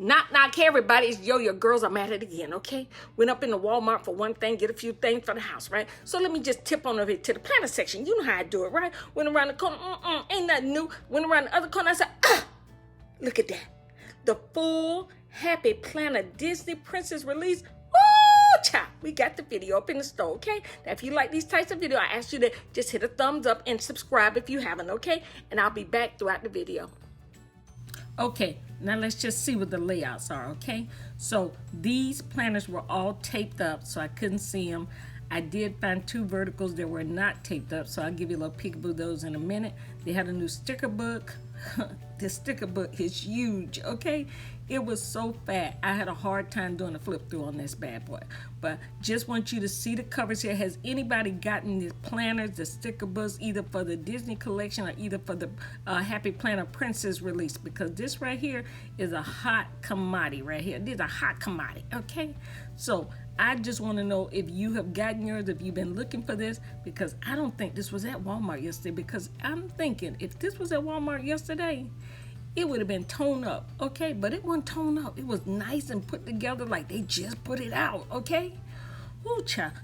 Knock, knock, hey everybody, it's Yo-Yo Girls. I'm at it again, okay? Went up in the Walmart for one thing, get a few things for the house, right? So let me just tip on over here to the planner section. You know how I do it, right? Went around the corner, ain't nothing new. Went around the other corner, I said, look at that. The full Happy Planner Disney Princess release. Woo, child. We got the video up in the store, okay? Now, if you like these types of video, I ask you to just hit a thumbs up and subscribe if you haven't, okay? And I'll be back throughout the video. Okay, now let's just see what the layouts are, okay? So these planners were all taped up, so I couldn't see them. I did find two verticals that were not taped up, so I'll give you a little peekaboo of those in a minute. They had a new sticker book. This sticker book is huge, okay? It was so fat. I had a hard time doing a flip through on this bad boy. But just want you to see the covers here. Has anybody gotten the planners, the sticker books, either for the Disney collection or either for the Happy Planner Princess release? Because this right here is a hot commodity right here. This is a hot commodity, okay? So I just want to know if you have gotten yours, if you've been looking for this, because I don't think this was at Walmart yesterday, because I'm thinking if this was at Walmart yesterday, it would have been toned up, okay? But it wasn't toned up. It was nice and put together like they just put it out, okay? Ooh, child.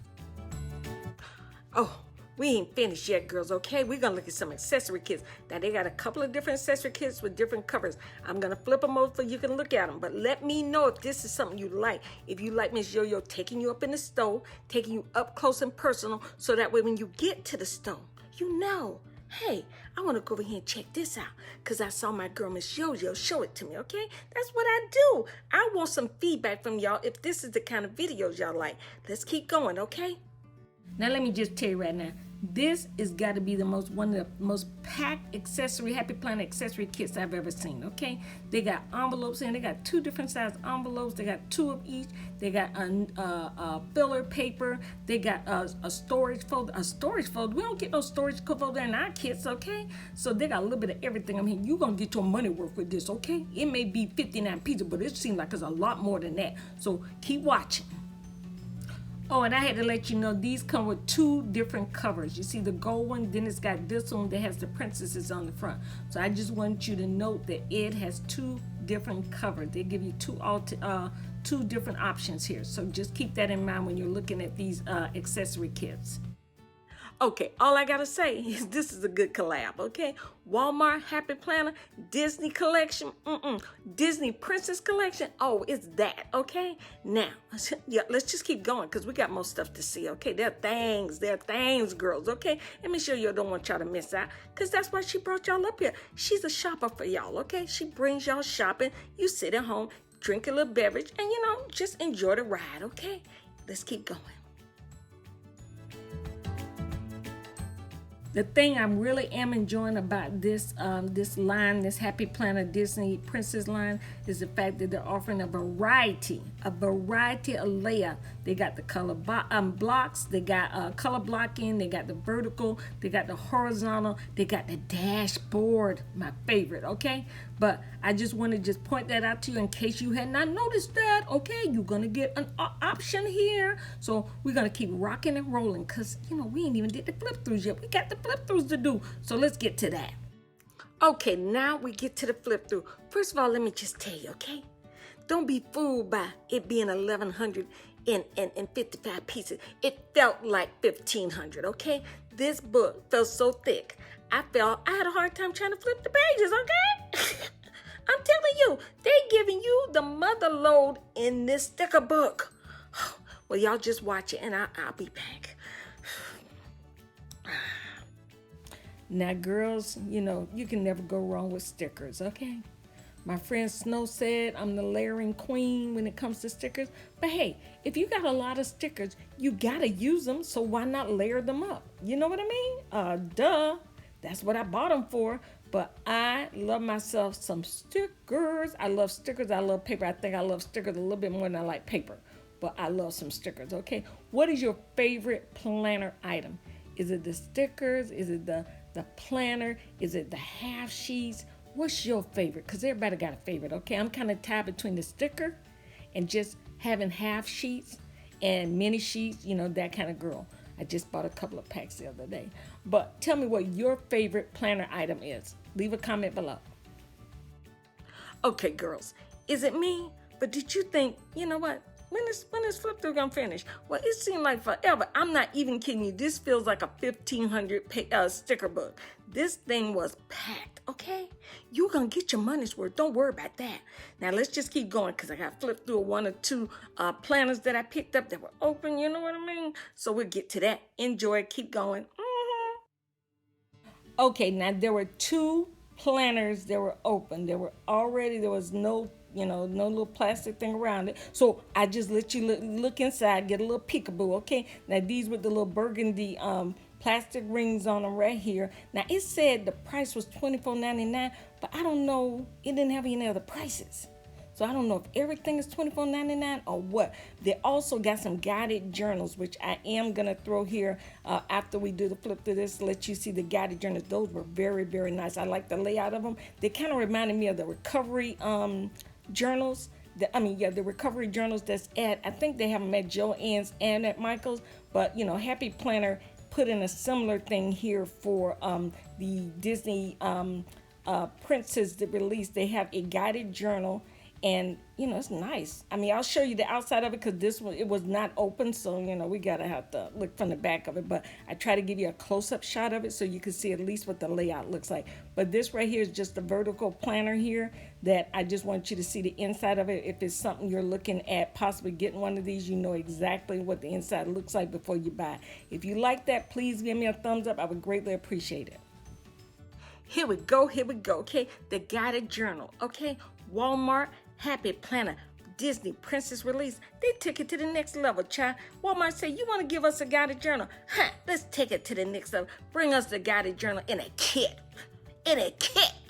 Oh, we ain't finished yet, girls, okay? We're gonna look at some accessory kits. Now, they got a couple of different accessory kits with different covers. I'm gonna flip them over so you can look at them, but let me know if this is something you like. If you like Miss Yo-Yo taking you up in the store, taking you up close and personal, so that way when you get to the store, you know, hey, I want to go over here and check this out because I saw my girl, Miss Yo-Yo, show it to me, okay? That's what I do. I want some feedback from y'all if this is the kind of videos y'all like. Let's keep going, okay? Now, let me just tell you right now, this has got to be one of the most packed Happy Planner accessory kits I've ever seen, okay? They got envelopes in. They got two different size envelopes. They got two of each. They got filler paper. They got a storage folder. We don't get no storage folder in our kits, okay? So they got a little bit of everything. I mean, you're going to get your money worth with this, okay? It may be 59 pieces, but it seems like it's a lot more than that. So keep watching. Oh, and I had to let you know these come with two different covers. You see the gold one, then it's got this one that has the princesses on the front. So I just want you to note that it has two different covers. They give you two different options here. So just keep that in mind when you're looking at these accessory kits. Okay, all I gotta say is this is a good collab, okay? Walmart Happy Planner, Disney collection, Disney Princess collection. Oh, it's that, okay? Now, yeah, let's just keep going because we got more stuff to see, okay? They're things, girls, okay? And Miss Yo-Yo don't want y'all to miss out because that's why she brought y'all up here. She's a shopper for y'all, okay? She brings y'all shopping. You sit at home, drink a little beverage, and, you know, just enjoy the ride, okay? Let's keep going. The thing I really am enjoying about this line, this Happy Planner Disney Princess line, is the fact that they're offering a variety of layout. They got the color blocks, they got color blocking, they got the vertical, they got the horizontal, they got the dashboard, my favorite, okay? But I just want to just point that out to you in case you had not noticed that, okay? You're going to get an option here. So we're going to keep rocking and rolling because, you know, we ain't even did the flip throughs yet. We got the flip throughs to do. So let's get to that. Okay, now we get to the flip through. First of all, let me just tell you, okay? Don't be fooled by it being 1,155 pieces. It felt like 1,500, okay? This book felt so thick. I had a hard time trying to flip the pages, okay? I'm telling you, they giving you the mother load in this sticker book. Well, y'all just watch it and I'll be back. Now, girls, you know, you can never go wrong with stickers, okay? My friend Snow said I'm the layering queen when it comes to stickers. But hey, if you got a lot of stickers, you gotta use them, so why not layer them up? You know what I mean? Duh. That's what I bought them for. But I love myself some stickers. I love stickers. I love paper. I think I love stickers a little bit more than I like paper. But I love some stickers, okay? What is your favorite planner item? Is it the stickers? Is it the planner? Is it the half sheets? What's your favorite? Because everybody got a favorite, okay? I'm kind of tied between the sticker and just having half sheets and mini sheets, you know, that kind of girl. I just bought a couple of packs the other day. But tell me what your favorite planner item is. Leave a comment below. Okay, girls, Is it me? But did you think, you know what? When is flip through gonna finish? Well, it seemed like forever. I'm not even kidding you. This feels like a 1,500 sticker book. This thing was packed, okay? You're gonna get your money's worth. Don't worry about that. Now let's just keep going because I got flipped through one or two planners that I picked up that were open. You know what I mean? So we'll get to that. Enjoy. Keep going. Okay, now there were two planners that were open. There was no, no little plastic thing around it. So I just let you look inside, get a little peekaboo, okay? Now these with the little burgundy plastic rings on them right here. Now it said the price was $24.99, but I don't know, it didn't have any other prices. So I don't know if everything is $24.99 or what. They also got some guided journals, which I am going to throw here after we do the flip through this, let you see the guided journals. Those were very, very nice. I like the layout of them. They kind of reminded me of the recovery journals. The recovery journals that's at, I think they have them at Joann's and at Michael's. But, Happy Planner put in a similar thing here for the Disney Princess that released. They have a guided journal. And, it's nice. I'll show you the outside of it because this one, it was not open. So, we got to have to look from the back of it. But I try to give you a close-up shot of it so you can see at least what the layout looks like. But this right here is just a vertical planner here that I just want you to see the inside of it. If it's something you're looking at possibly getting one of these, you know exactly what the inside looks like before you buy. If you like that, please give me a thumbs up. I would greatly appreciate it. Here we go, okay? The guided journal, okay? Walmart Happy Planner Disney Princess release. They took it to the next level, child. Walmart said, you want to give us a guided journal? Let's take it to the next level. Bring us the guided journal in a kit.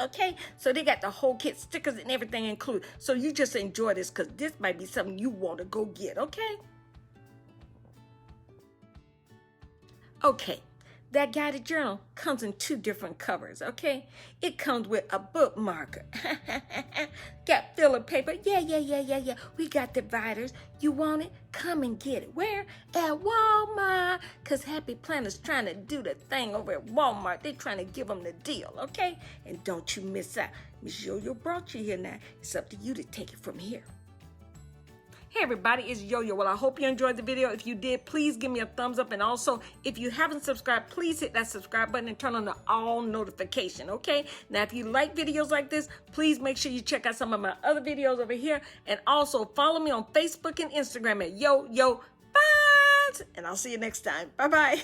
Okay? So they got the whole kit, stickers and everything included. So you just enjoy this because this might be something you want to go get, okay? Okay. That guided journal comes in two different covers, okay? It comes with a bookmarker. Got filler paper. Yeah. We got dividers. You want it? Come and get it. Where? At Walmart. Because Happy Planner's trying to do the thing over at Walmart. They're trying to give them the deal, okay? And don't you miss out. Miss Yo-Yo brought you here now. It's up to you to take it from here. Hey everybody, it's Yo-Yo. Well, I hope you enjoyed the video. If you did, please give me a thumbs up. And also, if you haven't subscribed, please hit that subscribe button and turn on the all notification, okay? Now, if you like videos like this, please make sure you check out some of my other videos over here. And also, follow me on Facebook and Instagram at yo-yofinds. And I'll see you next time. Bye-bye.